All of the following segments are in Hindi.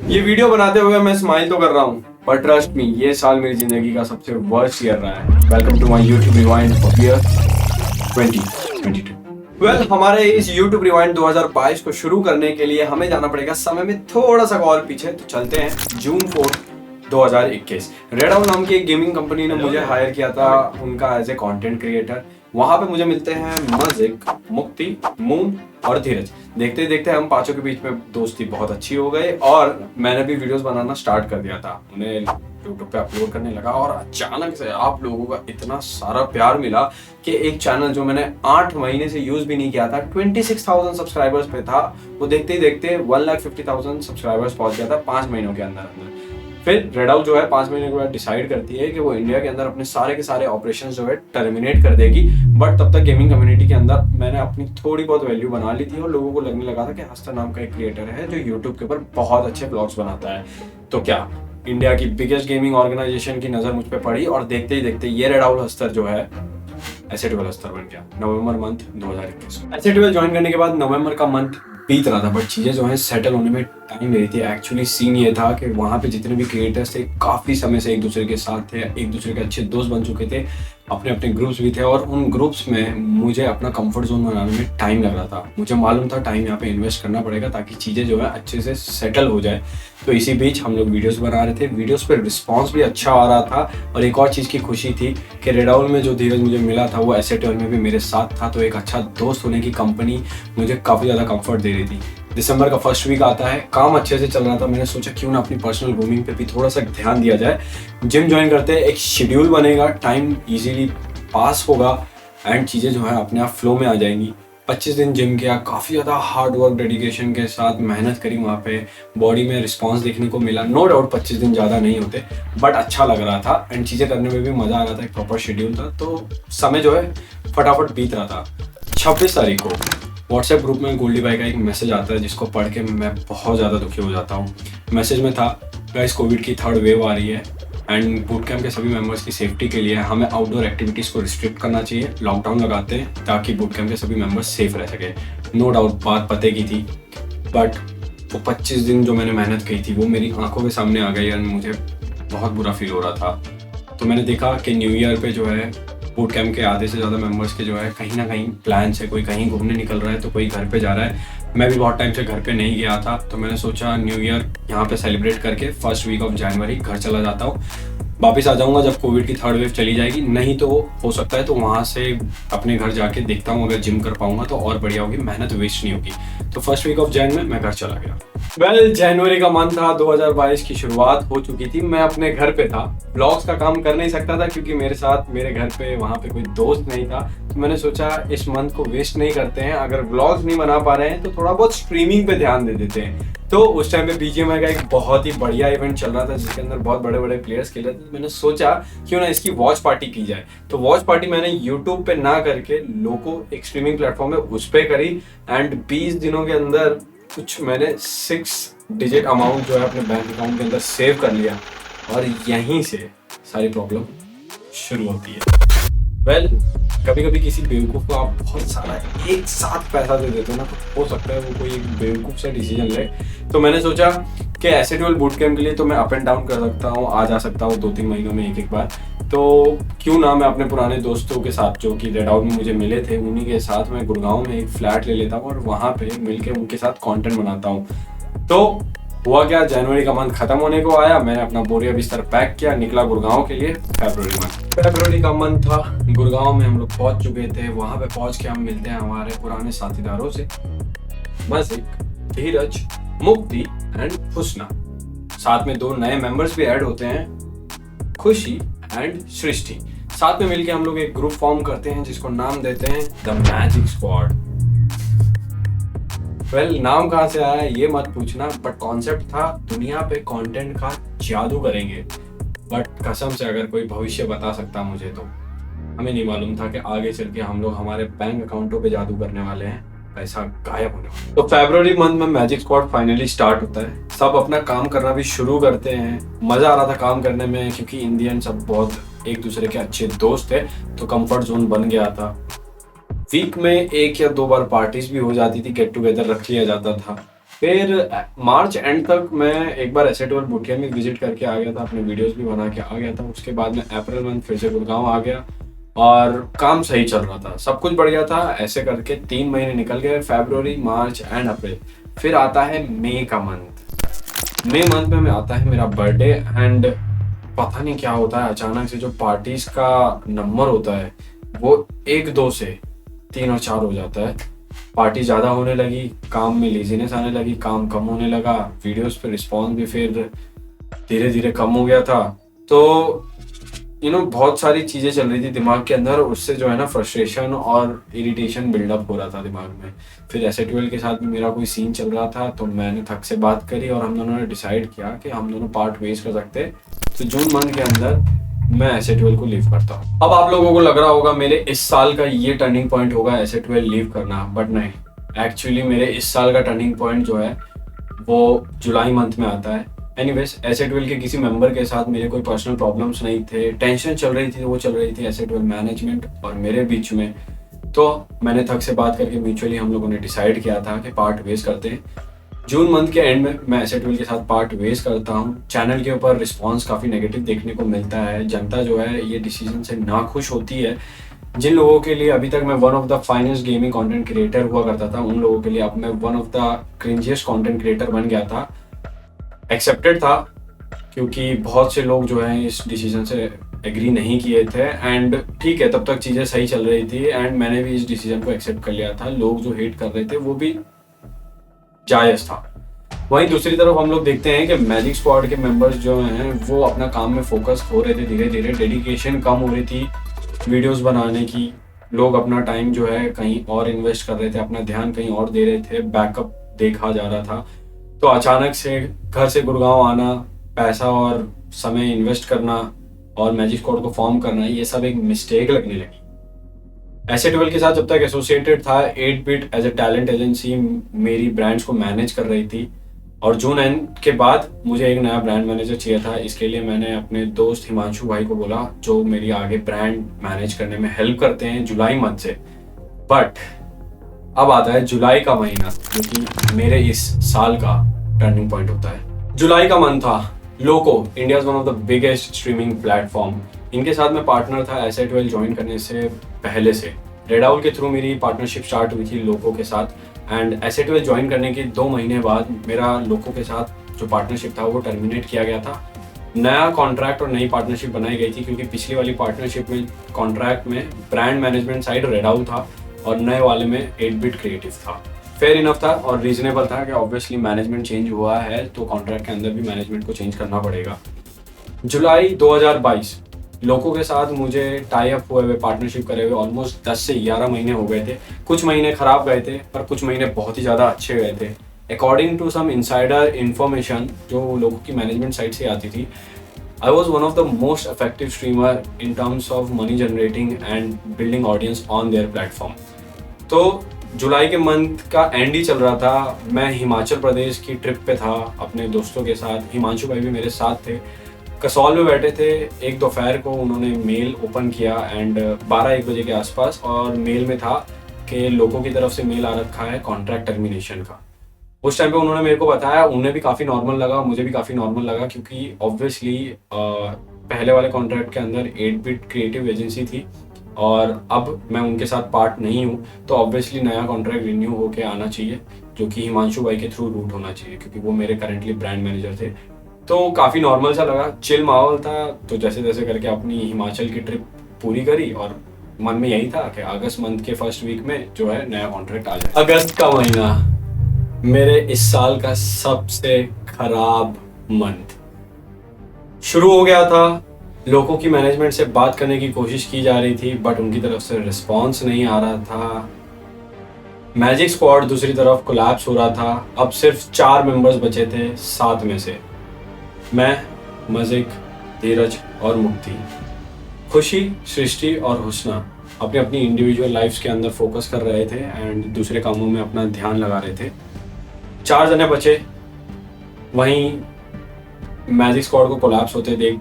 ये वीडियो बनाते हुए मैं स्माइल तो कर रहा हूँ, पर ट्रस्ट मी, ये साल मेरी जिंदगी का सबसे वर्स्ट ईयर रहा है। Welcome to my YouTube rewind for year 2022। हमारे इस यूट्यूब रिवाइंड 2022 को शुरू करने के लिए हमें जाना पड़ेगा समय में थोड़ा सा और पीछे। तो चलते हैं जून 4 2021। रेड आउल नाम की एक गेमिंग कंपनी ने मुझे हायर किया था उनका एज ए कंटेंट क्रिएटर। वहां पे मुझे मिलते हैं मजिक, मुक्ति, मून और धीरज। देखते ही देखते हम पांचों के बीच में दोस्ती बहुत अच्छी हो गई और मैंने भी वीडियोस बनाना स्टार्ट कर दिया था, उन्हें यूट्यूब पे अपलोड करने लगा। और अचानक से आप लोगों का इतना सारा प्यार मिला कि एक चैनल जो मैंने 8 महीने से यूज भी नहीं किया था, 26,000 सब्सक्राइबर्स पे था, वो देखते ही देखते 1,50,000 सब्सक्राइबर्स पहुंच गया था 5 महीनों के अंदर। फिर रेड आउल जो है 5 महीने के बाद डिसाइड करती है कि वो इंडिया के अंदर अपने सारे के सारे ऑपरेशंस जो है टर्मिनेट कर देगी। बट तब तक गेमिंग कम्युनिटी के अंदर मैंने अपनी थोड़ी बहुत वैल्यू बना ली थी और लोगों को लगने लगा था कि हस्तर नाम का एक क्रिएटर है जो यूट्यूब के ऊपर बहुत अच्छे ब्लॉग्स बनाता है। तो क्या इंडिया की बिगेस्ट गेमिंग ऑर्गेनाइजेशन की नजर मुझ पर पड़ी और देखते ही देखते ये रेड आउल हस्तर जो है एसेट12 हस्तर बन गया। नवंबर मंथ 2021 एसेट12 ज्वाइन करने के बाद नवंबर का मंथ बीत रहा था, बट चीजें जो है सेटल होने में टाइम ले रही थी। एक्चुअली सीन ये था कि वहाँ पे जितने भी क्रिएटर्स थे काफी समय से एक दूसरे के साथ थे, एक दूसरे के अच्छे दोस्त बन चुके थे, अपने अपने ग्रुप्स भी थे और उन ग्रुप्स में मुझे अपना कंफर्ट जोन बनाने में टाइम लग रहा था। मुझे मालूम था टाइम यहाँ पे इन्वेस्ट करना पड़ेगा ताकि चीज़ें जो है अच्छे से सेटल हो जाए। तो इसी बीच हम लोग वीडियोस बना रहे थे, वीडियोस पे रिस्पांस भी अच्छा आ रहा था। और एक और चीज़ की खुशी थी कि रेड आउल में जो धीरज मुझे मिला था वो एसेट12 में भी मेरे साथ था। तो एक अच्छा दोस्त होने की कंपनी मुझे काफ़ी ज़्यादा कंफर्ट दे रही थी। दिसंबर का फर्स्ट वीक आता है, काम अच्छे से चल रहा था। मैंने सोचा क्यों ना अपनी पर्सनल ग्रूमिंग पे भी थोड़ा सा ध्यान दिया जाए। जिम ज्वाइन करते हैं, एक शेड्यूल बनेगा, टाइम इजीली पास होगा एंड चीज़ें जो है अपने आप फ्लो में आ जाएंगी। 25 दिन जिम किया, काफ़ी ज़्यादा हार्ड वर्क डेडिकेशन के साथ मेहनत करी। वहाँ पे बॉडी में रिस्पांस देखने को मिला। नो डाउट 25 दिन ज़्यादा नहीं होते, बट अच्छा लग रहा था एंड चीज़ें करने में भी मज़ा आ रहा था। एक प्रॉपर शेड्यूल था, तो समय जो है फटाफट बीत रहा था। 26 तारीख को व्हाट्सएप ग्रुप में गोल्डी भाई का एक मैसेज आता है जिसको पढ़ के मैं बहुत ज़्यादा दुखी हो जाता हूँ। मैसेज में था, गाइस कोविड की 3rd वेव आ रही है एंड बूट कैंप के सभी मेंबर्स की सेफ्टी के लिए हमें आउटडोर एक्टिविटीज़ को रिस्ट्रिक्ट करना चाहिए। लॉकडाउन लगाते हैं ताकि बूट कैंप के सभी मेंबर्स सेफ रह सके। नो डाउट बात पते की थी, बट वो 25 दिन जो मैंने मेहनत की थी वो मेरी आंखों के सामने आ गई एंड मुझे बहुत बुरा फील हो रहा था। तो मैंने देखा कि न्यू ईयर पे जो है बूट कैंप के आधे से ज़्यादा मेंबर्स के जो है कहीं ना कहीं प्लान्स है, कोई कहीं घूमने निकल रहा है तो कोई घर पे जा रहा है। मैं भी बहुत टाइम से घर पे नहीं गया था, तो मैंने सोचा न्यू ईयर यहाँ पे सेलिब्रेट करके फर्स्ट वीक ऑफ जनवरी घर चला जाता हूँ। वापस आ जाऊँगा जब कोविड की 3rd वेव चली जाएगी, नहीं तो हो सकता है तो वहाँ से अपने घर जाके देखता हूँ, अगर जिम कर पाऊंगा तो और बढ़िया होगी, मेहनत वेस्ट नहीं होगी। तो फर्स्ट वीक ऑफ जैन में मैं घर चला गया। जनवरी का मंथ था, 2022 की शुरुआत हो चुकी थी। मैं अपने घर पे था, ब्लॉग्स का काम कर नहीं सकता था क्योंकि मेरे साथ मेरे घर पे वहाँ पे कोई दोस्त नहीं था। तो मैंने सोचा इस मंथ को वेस्ट नहीं करते हैं, अगर ब्लॉग्स नहीं बना पा रहे हैं तो थोड़ा बहुत स्ट्रीमिंग पे ध्यान दे देते हैं। तो उस टाइम पे बीजीएमआई का एक बहुत ही बढ़िया इवेंट चल रहा था जिसके अंदर बहुत बड़े बड़े प्लेयर्स खेल रहे थे। मैंने सोचा क्यों ना इसकी वॉच पार्टी की जाए। तो वॉच पार्टी मैंने यूट्यूब पे ना करके लोको एक स्ट्रीमिंग प्लेटफॉर्म है उस पर करी एंड 20 दिनों के अंदर कुछ मैंने 6 डिजिट अमाउंट जो है अपने बैंक अकाउंट के अंदर सेव कर लिया और यहीं से सारी प्रॉब्लम शुरू होती है। कभी कभी किसी बेवकूफ़ को आप बहुत सारा एक साथ पैसा दे देते हो ना, तो हो सकता है वो कोई एक बेवकूफ़ से डिसीजन ले। तो मैंने सोचा कि एसेट12 बूट कैंप के लिए तो मैं अप एंड डाउन कर सकता हूँ, आ जा सकता हूँ 2-3 महीनों में एक बार। तो क्यों ना मैं अपने पुराने दोस्तों के साथ जो कि रेड आउल में मुझे मिले थे उन्हीं के साथ मैं गुड़गांव में एक फ्लैट ले लेता हूँ और वहाँ पे मिलके उनके साथ कंटेंट बनाता हूँ। तो हुआ क्या, जनवरी का मंथ खत्म होने को आया, मैंने अपना बोरिया बिस्तर पैक किया, निकला गुड़गांव के लिए। फरवरी का मंथ था, गुड़गांव में हम लोग पहुंच चुके थे। वहां पे पहुंच के हम मिलते हैं हमारे पुराने साथीदारों से, मजिक, धीरज, मुक्ति एंड हुस्ना। साथ में 2 नए मेंबर्स भी ऐड होते हैं, खुशी एंड सृष्टि। साथ में मिलके हम लोग एक ग्रुप फॉर्म करते हैं जिसको नाम देते हैं द मैजिक स्क्वाड। नाम कहाँ से आया ये मत पूछना, बट कॉन्सेप्ट था दुनिया पे कंटेंट का जादू करेंगे। बट कसम से अगर कोई भविष्य बता सकता मुझे तो हमें नहीं मालूम था कि आगे चल के हम लोग हमारे बैंक अकाउंटों पे जादू करने वाले हैं, पैसा गायब होने वाला। तो फरवरी मंथ में मैजिक स्क्वाड फाइनली स्टार्ट होता है, सब अपना काम करना भी शुरू करते हैं। मजा आ रहा था काम करने में क्योंकि इंडियन सब बहुत एक दूसरे के अच्छे दोस्त थे, तो कंफर्ट जोन बन गया था। वीक में 1 या 2 बार पार्टीज भी हो जाती थी, गेट टुगेदर रख लिया जाता था। फिर मार्च एंड तक मैं एक बार एसेट वर्ल्ड भूटिया में विजिट करके आ गया था, अपने वीडियोस भी बना के आ गया था। उसके बाद में अप्रैल मंथ फिर से गुड़गांव आ गया और काम सही चल रहा था, सब कुछ बढ़िया था। ऐसे करके 3 महीने निकल गए, फरवरी, मार्च एंड अप्रैल। फिर आता है मई का मंथ। मई मंथ में आता है मेरा बर्थडे एंड पता नहीं क्या होता है, अचानक से जो पार्टीज का नंबर होता है वो 1 2 से 3 और 4 हो जाता है। पार्टी ज़्यादा होने लगी, काम में लेजीनेस आने लगी, काम कम होने लगा, वीडियोस पे रिस्पॉन्स भी फिर धीरे धीरे कम हो गया था। तो बहुत सारी चीज़ें चल रही थी दिमाग के अंदर, उससे जो है ना फ्रस्ट्रेशन और इरिटेशन बिल्डअप हो रहा था दिमाग में। फिर एसेटवेल के साथ भी मेरा कोई सीन चल रहा था, तो मैंने थक से बात करी और हम दोनों ने डिसाइड किया कि हम दोनों पार्ट वेज कर सकते हैं। तो जून मंथ के अंदर मैं एसेटवेल को लीव करता हूँ। अब आप लोगों को लग रहा होगा मेरे इस साल का ये टर्निंग पॉइंट होगा एसेटवेल लीव करना, बट नहीं, एक्चुअली मेरे इस साल का टर्निंग पॉइंट जो है वो जुलाई मंथ में आता है। एनीवेज, एसेटवेल के किसी मेंबर के साथ मेरे कोई पर्सनल प्रॉब्लम्स नहीं थे, टेंशन चल रही थी, वो चल रही थी एसेटवेल मैनेजमेंट और मेरे बीच में। तो मैंने थक से बात करके म्यूचुअली हम लोगों ने डिसाइड किया था कि पार्ट वेज करते हैं। जून मंथ के एंड में मैं एसेटवेल के साथ पार्ट वेज करता हूँ। चैनल के ऊपर रिस्पॉन्स काफ़ी नेगेटिव देखने को मिलता है, जनता जो है ये डिसीजन से नाखुश होती है। जिन लोगों के लिए अभी तक मैं one of the finest gaming content creator हुआ करता था, उन लोगों के लिए अब मैं one of the cringiest content creator बन गया था। एक्सेप्टेड था क्योंकि बहुत से लोग जो हैं इस डिसीजन से एग्री नहीं किए थे एंड ठीक है, तब तक चीज़ें सही चल रही थी एंड मैंने भी इस डिसीजन को एक्सेप्ट कर लिया था। लोग जो हेट कर रहे थे वो भी जायज़ था। वहीं दूसरी तरफ हम लोग देखते हैं कि मैजिक स्क्वाड के मेंबर्स जो हैं वो अपना काम में फोकस हो रहे थे, धीरे धीरे डेडिकेशन कम हो रही थी वीडियोस बनाने की। लोग अपना टाइम जो है कहीं और इन्वेस्ट कर रहे थे, अपना ध्यान कहीं और दे रहे थे, बैकअप देखा जा रहा था। तो अचानक से घर से गुड़गांव आना, पैसा और समय इन्वेस्ट करना और मैजिक स्क्वाड को फॉर्म करना, ये सब एक मिस्टेक लगने लगी। एसेटवेल के साथ जब तक एसोसिएटेड था, 8-बिट एज ए टैलेंट एजेंसी मेरी ब्रांड्स को मैनेज कर रही थी और जून एंड के बाद मुझे एक नया ब्रांड मैनेजर चाहिए था। इसके लिए मैंने अपने दोस्त हिमांशु भाई को बोला, जो मेरी आगे ब्रांड मैनेज करने में हेल्प करते हैं जुलाई मंथ से। बट अब आता है जुलाई का महीना, जो कि मेरे इस साल का टर्निंग पॉइंट होता है। जुलाई का मंथ था, Loco, India one of the biggest streaming platform, इनके साथ मैं पार्टनर था एसेटवेल ज्वाइन करने से पहले से। रेडाउल के थ्रू मेरी पार्टनरशिप स्टार्ट हुई थी लोको के साथ एंड एसेटवेल ज्वाइन करने के 2 महीने बाद मेरा लोको के साथ जो पार्टनरशिप था वो टर्मिनेट किया गया था। नया कॉन्ट्रैक्ट और नई पार्टनरशिप बनाई गई थी, क्योंकि पिछली वाली पार्टनरशिप में कॉन्ट्रैक्ट में ब्रांड मैनेजमेंट साइड रेडाउल था और नए वाले में 8-बिट क्रिएटिव था। फेयर इनफ था और रीजनेबल था कि ऑब्वियसली मैनेजमेंट चेंज हुआ है तो कॉन्ट्रैक्ट के अंदर भी मैनेजमेंट को चेंज करना पड़ेगा। जुलाई 2022 लोको के साथ मुझे टाई अप हुए हुए, पार्टनरशिप करे हुए ऑलमोस्ट 10 से 11 महीने हो गए थे। कुछ महीने खराब गए थे पर कुछ महीने बहुत ही ज़्यादा अच्छे गए थे। According to some insider information जो लोको की मैनेजमेंट साइड से आती थी, I was one of the most effective streamer in terms of money generating and building audience on their platform. तो जुलाई के मंथ का एंड ही चल रहा था, मैं हिमाचल प्रदेश की ट्रिप पे था अपने दोस्तों के साथ। हिमांशु भाई भी मेरे साथ थे, कसौल में बैठे थे। एक दोपहर को उन्होंने मेल ओपन किया एंड 12-1 बजे के आसपास, और मेल में था कि लोगों की तरफ से मेल आ रखा है कॉन्ट्रैक्ट टर्मिनेशन का। उस टाइम पे उन्होंने मेरे को बताया, उन्हें भी काफ़ी नॉर्मल लगा, मुझे भी काफ़ी नॉर्मल लगा, क्योंकि ऑब्वियसली पहले वाले कॉन्ट्रैक्ट के अंदर 8-बिट क्रिएटिव एजेंसी थी और अब मैं उनके साथ पार्ट नहीं हूँ, तो ऑब्वियसली नया कॉन्ट्रैक्ट रिन्यू होके आना चाहिए, जो कि हिमांशु भाई के थ्रू रूट होना चाहिए, क्योंकि वो मेरे करंटली ब्रांड मैनेजर थे। तो काफ़ी नॉर्मल सा लगा, चिल माहौल था। तो जैसे जैसे करके अपनी हिमाचल की ट्रिप पूरी करी और मन में यही था कि अगस्त मंथ के फर्स्ट वीक में जो है नया कॉन्ट्रैक्ट आ जाए। अगस्त का महीना मेरे इस साल का सबसे खराब मंथ शुरू हो गया था। लोगों की मैनेजमेंट से बात करने की कोशिश की जा रही थी बट उनकी तरफ से रिस्पॉन्स नहीं आ रहा था। मैजिक स्क्वाड दूसरी तरफ कोलैप्स हो रहा था। अब सिर्फ 4 मेंबर्स बचे थे 7 में से, मैं, मजिक, धीरज और मुक्ति। खुशी, सृष्टि और हुस्ना अपनी अपनी इंडिविजुअल लाइफ्स के अंदर फोकस कर रहे थे एंड दूसरे कामों में अपना ध्यान लगा रहे थे। 4 जने बचे। वहीं मैजिक स्क्वाड को कोलैप्स होते देख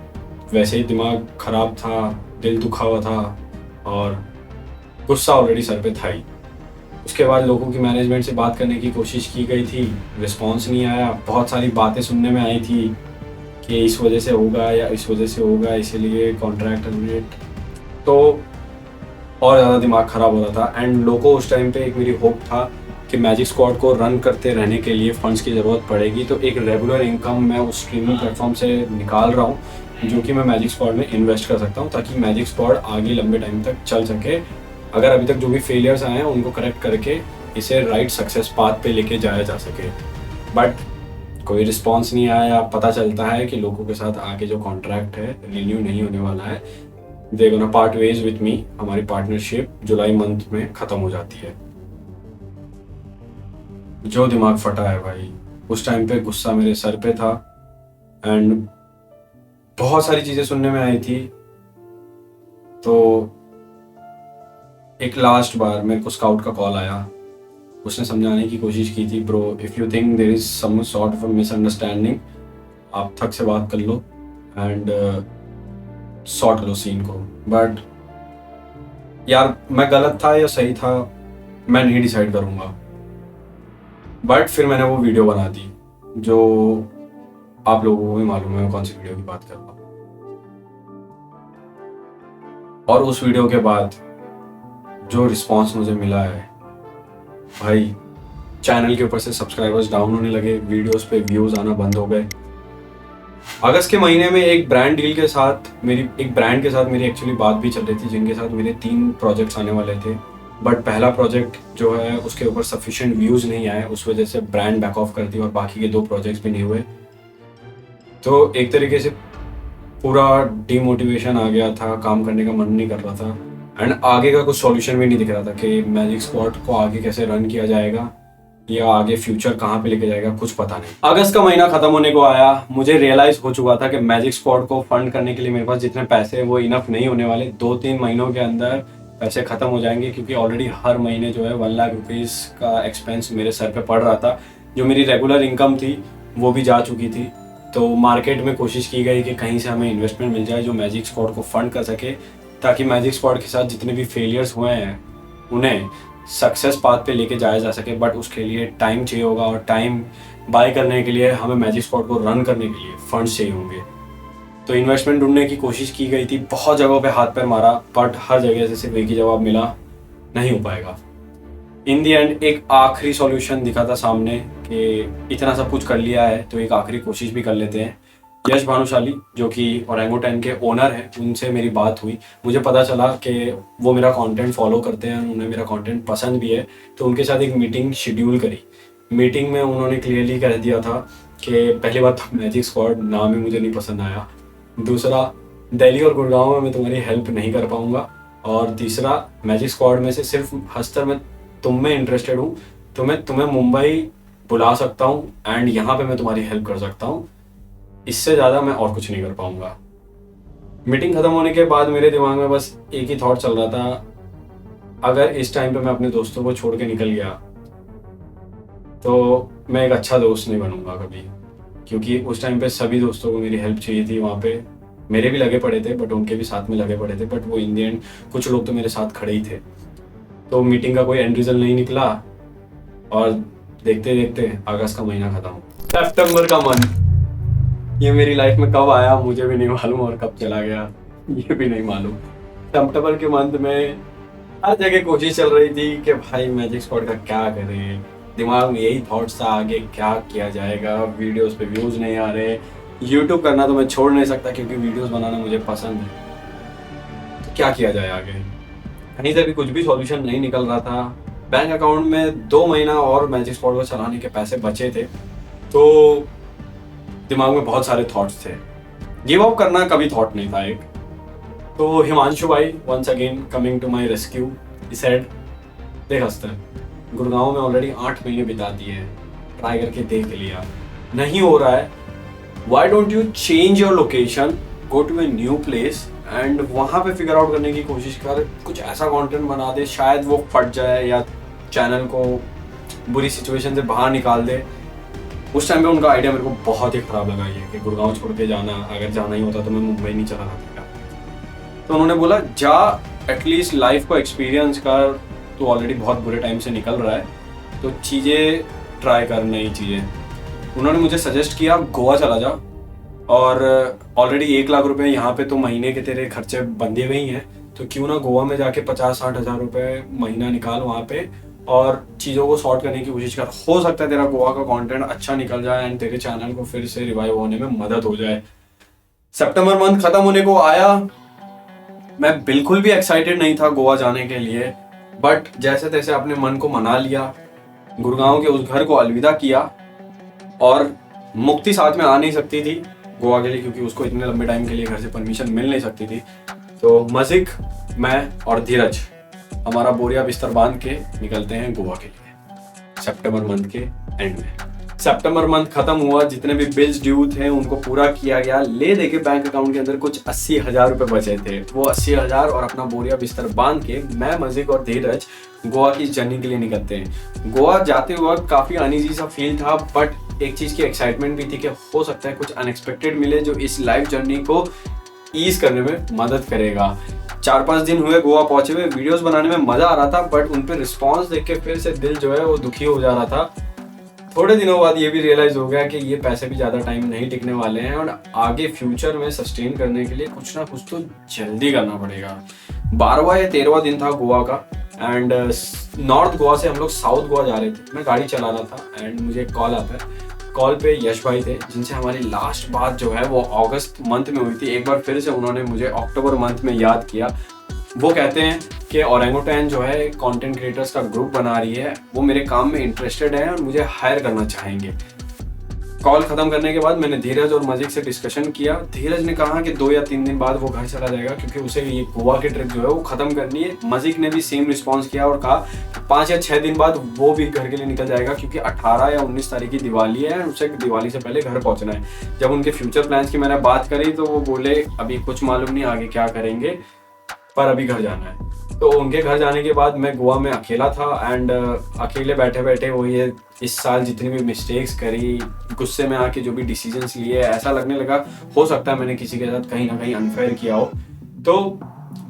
वैसे ही दिमाग खराब था, दिल दुखा हुआ था और गुस्सा ऑलरेडी सर पे था ही। उसके बाद लोगों की मैनेजमेंट से बात करने की कोशिश की गई थी, रिस्पॉन्स नहीं आया। बहुत सारी बातें सुनने में आई थी कि इस वजह से होगा या इस वजह से होगा, इसीलिए कॉन्ट्रैक्ट टर्मिनेट। तो और ज़्यादा दिमाग ख़राब हो रहा था। एंड लोगों को उस टाइम पे एक मेरी होप था कि मैजिक स्क्वाड को रन करते रहने के लिए फंड्स की ज़रूरत पड़ेगी, तो एक रेगुलर इनकम मैं उस स्ट्रीमिंग प्लेटफॉर्म से निकाल रहा हूँ जो कि मैं मैजिक स्क्वाड में इन्वेस्ट कर सकता हूँ, ताकि मैजिक स्क्वाड आगे लंबे टाइम तक चल सके। अगर अभी तक जो भी फेलियर्स आए हैं उनको करेक्ट करके इसे राइट सक्सेस पाथ पे लेके जाया जा सके। बट कोई रिस्पॉन्स नहीं आया। पता चलता है कि लोगों के साथ आगे जो कॉन्ट्रैक्ट है रिन्यू नहीं होने वाला है। They gonna part ways with me. हमारी पार्टनरशिप जुलाई मंथ में ख़त्म हो जाती है। जो दिमाग फटा है भाई, उस टाइम पे गुस्सा मेरे सर पे था एंड बहुत सारी चीज़ें सुनने में आई थी। तो एक लास्ट बार मेरे को स्काउट का कॉल आया। उसने समझाने की कोशिश की थी, bro if you think there is some sort of misunderstanding, आप थक से बात कर लो एंड सॉर्ट लो सीन को। बट यार मैं गलत था या सही था मैं नहीं डिसाइड करूँगा। बट फिर मैंने वो वीडियो बना दी, जो आप लोगों को भी मालूम है मैं कौन सी वीडियो की बात कर रहा हूँ। और उस वीडियो के बाद जो रिस्पॉन्स मुझे मिला है भाई, चैनल के ऊपर से सब्सक्राइबर्स डाउन होने लगे, वीडियोस पे व्यूज़ आना बंद हो गए। अगस्त के महीने में एक ब्रांड के साथ मेरी एक्चुअली बात भी चल रही थी, जिनके साथ मेरे 3 प्रोजेक्ट्स आने वाले थे। बट पहला प्रोजेक्ट जो है उसके ऊपर सफिशिएंट व्यूज़ नहीं आए, उस वजह से ब्रांड बैक ऑफ कर दी और बाकी के 2 प्रोजेक्ट्स भी नहीं हुए। तो एक तरीके से पूरा डीमोटिवेशन आ गया था, काम करने का मन नहीं कर रहा था एंड आगे का कुछ सॉल्यूशन भी नहीं दिख रहा था कि मैजिक स्क्वाड को आगे कैसे रन किया जाएगा या आगे फ्यूचर कहाँ पे लेके जाएगा, कुछ पता नहीं। अगस्त का महीना खत्म होने को आया। मुझे रियलाइज हो चुका था कि मैजिक स्क्वाड को फंड करने के लिए मेरे पास जितने पैसे हैं वो इनफ नहीं होने वाले। 2-3 महीनों के अंदर पैसे खत्म हो जाएंगे, क्योंकि ऑलरेडी हर महीने जो है 1 लाख रुपीज़ का एक्सपेंस मेरे सर पे पड़ रहा था। जो मेरी रेगुलर इनकम थी वो भी जा चुकी थी। तो मार्केट में कोशिश की गई कि कहीं से हमें इन्वेस्टमेंट मिल जाए जो मैजिक स्क्वाड को फंड कर सके, ताकि मैजिक स्क्वाड के साथ जितने भी फेलियर्स हुए हैं उन्हें सक्सेस पाथ पे लेके जाया जा सके। बट उसके लिए टाइम चाहिए होगा, और टाइम बाय करने के लिए हमें मैजिक स्क्वाड को रन करने के लिए फंड्स चाहिए होंगे। तो इन्वेस्टमेंट ढूंढने की कोशिश की गई थी, बहुत जगहों पे हाथ पैर मारा, बट हर जगह से सिर्फ एक ही जवाब मिला, नहीं हो पाएगा। इन दी एंड एक आखिरी सॉल्यूशन दिखा था सामने कि इतना सब कुछ कर लिया है तो एक आखिरी कोशिश भी कर लेते हैं। यश भानुशाली जो कि ओरेंगुटैन के ओनर हैं, उनसे मेरी बात हुई। मुझे पता चला कि वो मेरा कंटेंट फॉलो करते हैं, उन्हें मेरा कंटेंट पसंद भी है। तो उनके साथ एक मीटिंग शेड्यूल करी। मीटिंग में उन्होंने क्लियरली कह दिया था कि पहली बात तो मैजिक स्क्वाड नाम ही मुझे नहीं पसंद आया, दूसरा दिल्ली और गुड़गांव में मैं तुम्हारी हेल्प नहीं कर पाऊँगा, और तीसरा मैजिक स्क्वाड में से सिर्फ हस्तर मैं तुम में इंटरेस्टेड हूँ, तो मैं तुम्हें मुंबई बुला सकता हूँ एंड यहाँ पे मैं तुम्हारी हेल्प कर सकता हूँ, इससे ज़्यादा मैं और कुछ नहीं कर पाऊँगा। मीटिंग ख़त्म होने के बाद मेरे दिमाग में बस एक ही थॉट चल रहा था, अगर इस टाइम पे मैं अपने दोस्तों को छोड़ के निकल गया तो मैं एक अच्छा दोस्त नहीं बनूंगा कभी, क्योंकि उस टाइम पे सभी दोस्तों को मेरी हेल्प चाहिए थी। वहाँ पे मेरे भी लगे पड़े थे, बट उनके भी साथ में लगे पड़े थे, बट वो इन दी एंड कुछ लोग तो मेरे साथ खड़े ही थे। तो मीटिंग का कोई एंड रिजल्ट नहीं निकला और देखते देखते अगस्त का महीना खत्म, सितंबर का मंथ। ये मेरी लाइफ में कब आया मुझे भी नहीं मालूम, और कब चला गया ये भी नहीं मालूम। सितंबर के मंथ में हर जगह कोशिश चल रही थी कि भाई मैजिक स्क्वाड का क्या करें। दिमाग में यही थॉट्स था, आगे क्या किया जाएगा, वीडियोस पे व्यूज़ नहीं आ रहे, यूट्यूब करना तो मैं छोड़ नहीं सकता क्योंकि वीडियोस बनाना मुझे पसंद है, तो क्या किया जाए आगे। कहीं से भी कुछ भी सॉल्यूशन नहीं निकल रहा था। बैंक अकाउंट में 2 महीना और मैजिक स्क्वाड को चलाने के पैसे बचे थे, तो दिमाग में बहुत सारे थॉट्स थे। गिव अप करना कभी थॉट नहीं था एक। तो हिमांशु भाई once again coming to my rescue, he said देख हस्तर, गुड़गांव में ऑलरेडी 8 महीने बिता दिए हैं, ट्राई करके देख लिया, नहीं हो रहा है, why don't you change your location, go to a new place and वहाँ पे फिगर आउट करने की कोशिश कर, कुछ ऐसा कंटेंट बना दे, शायद वो फट जाए या चैनल को बुरी सिचुएशन से बाहर निकाल दे। उस टाइम पे उनका आइडिया मेरे को बहुत ही ख़राब लगा, ये कि गुड़गांव छोड़ के जाना, अगर जाना ही होता तो मैं मुंबई नहीं चला जाता। तो उन्होंने बोला जा एटलीस्ट लाइफ को एक्सपीरियंस कर, तो ऑलरेडी बहुत बुरे टाइम से निकल रहा है, तो चीज़ें ट्राई कर, नई चीज़ें। उन्होंने मुझे सजेस्ट किया गोवा चला जा, और ऑलरेडी 1 लाख रुपए यहाँ पे तो महीने के तेरे खर्चे बंधे हुए ही हैं, तो क्यों ना गोवा में जाके 50-60 हज़ार रुपये महीना निकाल वहाँ पे और चीज़ों को सॉर्ट करने की कोशिश कर। हो सकता है तेरा गोवा का कंटेंट अच्छा निकल जाए एंड तेरे चैनल को फिर से रिवाइव होने में मदद हो जाए। सितंबर मंथ खत्म होने को आया, मैं बिल्कुल भी एक्साइटेड नहीं था गोवा जाने के लिए, बट जैसे तैसे अपने मन को मना लिया, गुड़गांव के उस घर को अलविदा किया। और मुक्ति साथ में आ नहीं सकती थी गोवा के लिए, क्योंकि उसको इतने लंबे टाइम के लिए घर से परमिशन मिल नहीं सकती थी। तो मजिक, मैं और धीरज हमारा बोरिया बिस्तर बांध के निकलते हैं गोवा के लिए सितंबर मंथ के एंड में। सितंबर मंथ खत्म हुआ, जितने भी बिल्स ड्यू थे उनको पूरा किया गया, ले दे के बैंक अकाउंट के अंदर कुछ 80,000 रुपए बचे थे। वो 80,000 और अपना बोरिया बिस्तर बांध के मैं, मजिक और धीरज गोवा की जर्नी के लिए निकलते हैं। गोवा जाते वक्त काफी अनईजी सा फील था, बट एक चीज की एक्साइटमेंट भी थी कि हो सकता है कुछ अनएक्सपेक्टेड मिले जो इस लाइफ जर्नी को ईज करने में मदद करेगा। 4-5 दिन हुए गोवा पहुंचे हुए, वीडियोस बनाने में मजा आ रहा था, बट उन पे रिस्पांस देख के फिर से दिल जो है वो दुखी हो जा रहा था। थोड़े दिनों बाद ये भी रियलाइज हो गया कि ये पैसे भी ज़्यादा टाइम नहीं टिकने वाले हैं और आगे फ्यूचर में सस्टेन करने के लिए कुछ ना कुछ तो जल्दी करना पड़ेगा। 12वां या 13वां दिन था गोवा का, एंड नॉर्थ गोवा से हम लोग साउथ गोवा जा रहे थे। मैं गाड़ी चला रहा था एंड मुझे एक कॉल आता है। कॉल पे यश भाई थे, जिनसे हमारी लास्ट बात जो है वो अगस्त मंथ में हुई थी। एक बार फिर से उन्होंने मुझे अक्टूबर मंथ में याद किया। वो कहते हैं कि ओरेंगुटैन जो है कंटेंट क्रिएटर्स का ग्रुप बना रही है, वो मेरे काम में इंटरेस्टेड है और मुझे हायर करना चाहेंगे। कॉल खत्म करने के बाद मैंने धीरज और मजिक से डिस्कशन किया। धीरज ने कहा कि 2 या 3 दिन बाद वो घर चला जाएगा, क्योंकि उसे ये गोवा की ट्रिप जो है वो खत्म करनी है। मजिक ने भी सेम रिस्पांस किया और कहा 5 या 6 दिन बाद वो भी घर के लिए निकल जाएगा, क्योंकि 18 या 19 तारीख की दिवाली है, उसे दिवाली से पहले घर पहुंचना है। जब उनके फ्यूचर प्लान्स की मैंने बात करी तो वो बोले अभी कुछ मालूम नहीं आगे क्या करेंगे, पर अभी घर जाना है। तो उनके घर जाने के बाद मैं गोवा में अकेला था एंड अकेले बैठे बैठे वो ये इस साल जितनी भी मिस्टेक्स करी, गुस्से में आके जो भी डिसीजंस लिए, ऐसा लगने लगा हो सकता है मैंने किसी के साथ कहीं ना कहीं अनफेयर किया हो। तो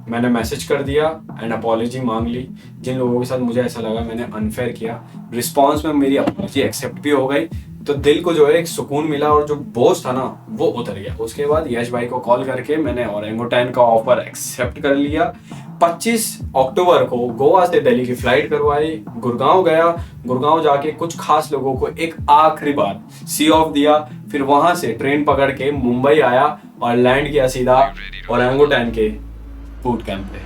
मैंने मैसेज कर दिया एंड अपॉलॉजी मांग ली। जिन लोगों के साथ मुझे ऐसा लगा मैंने अनफेयर किया, रिस्पॉन्स में मेरी अपॉलॉजी एक्सेप्ट भी हो गई, तो दिल को जो है एक सुकून मिला और जो बोझ था ना वो उतर गया। उसके बाद यश भाई को कॉल करके मैंने ओरेंगुटैन का ऑफर एक्सेप्ट कर लिया। 25 अक्टूबर को गोवा से दिल्ली की फ्लाइट करवाई, गुड़गांव गया। गुड़गांव जाके कुछ खास लोगों को एक आखिरी बार सी ऑफ दिया, फिर वहां से ट्रेन पकड़ के मुंबई आया और लैंड किया सीधा ओरेंगुटैन के बूट कैंप पे।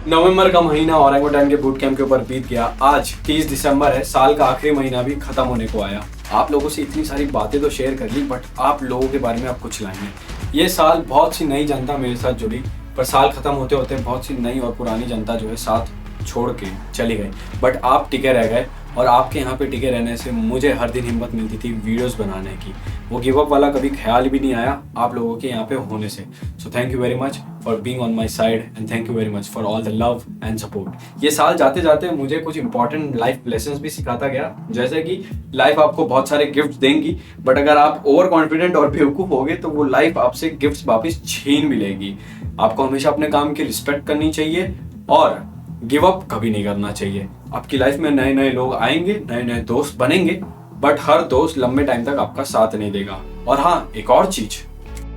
नवंबर का महीना ओरेंगुटैन के बूट कैंप के ऊपर बीत गया। आज 30 दिसंबर है, साल का आखिरी महीना भी खत्म होने को आया। आप लोगों से इतनी सारी बातें तो शेयर कर ली, बट आप लोगों के बारे में आप कुछ लाएंगे। ये साल बहुत सी नई जनता मेरे साथ जुड़ी, पर साल खत्म होते होते बहुत सी नई और पुरानी जनता जो है साथ छोड़ के चली गई, बट आप टिके रह गए। और आपके यहाँ पे टिके रहने से मुझे हर दिन हिम्मत मिलती थी वीडियोस बनाने की। वो गिव अप वाला कभी ख्याल भी नहीं आया आप लोगों के यहाँ पे होने से। So thank you very much for being on my side and thank you very much for all the love and support. ये साल जाते जाते मुझे कुछ इंपॉर्टेंट लाइफ लेसन्स भी सिखाता गया, जैसे कि लाइफ आपको बहुत सारे गिफ्ट देंगी, बट अगर आप ओवर कॉन्फिडेंट और बेवकूफ़ होगे तो वो लाइफ आपसे गिफ्ट वापस छीन भी लेगी। आपको हमेशा अपने काम की रिस्पेक्ट करनी चाहिए और गिव अप कभी नहीं करना चाहिए। आपकी लाइफ में नए नए लोग आएंगे, नए नए दोस्त बनेंगे, बट हर दोस्त लंबे टाइम तक आपका साथ नहीं देगा। और हाँ, एक और चीज,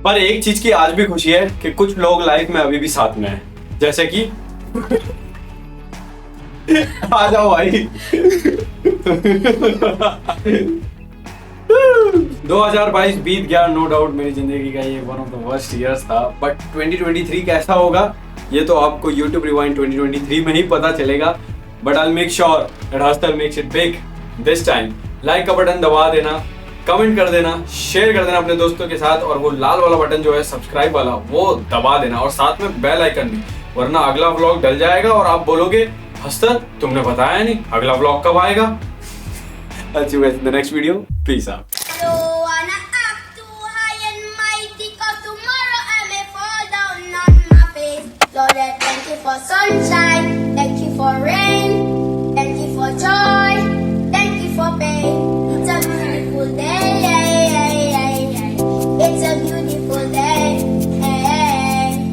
पर एक चीज की आज भी खुशी है कि कुछ लोग लाइफ में अभी भी साथ में हैं, जैसे कि आ जाओ भाई। 2022 बीत गया, नो डाउट मेरी जिंदगी का ये one of the worst years था, बट 2023 कैसा होगा ये तो आपको YouTube Rewind 2023 में ही पता चलेगा। But I make sure that hostel makes it big this time. Like का बटन दबा देना, कमेंट कर देना, शेयर कर देना अपने दोस्तों के साथ, और वो लाल वाला बटन जो है सब्सक्राइब वाला वो दबा देना, और साथ में बेल आइकन भी, वरना अगला व्लॉग डल जाएगा और आप बोलोगे हस्तर तुमने बताया नहीं अगला व्लॉग कब आएगा। I'll see you guys in the next video. Peace out. Lord, thank you for sunshine, thank you for rain.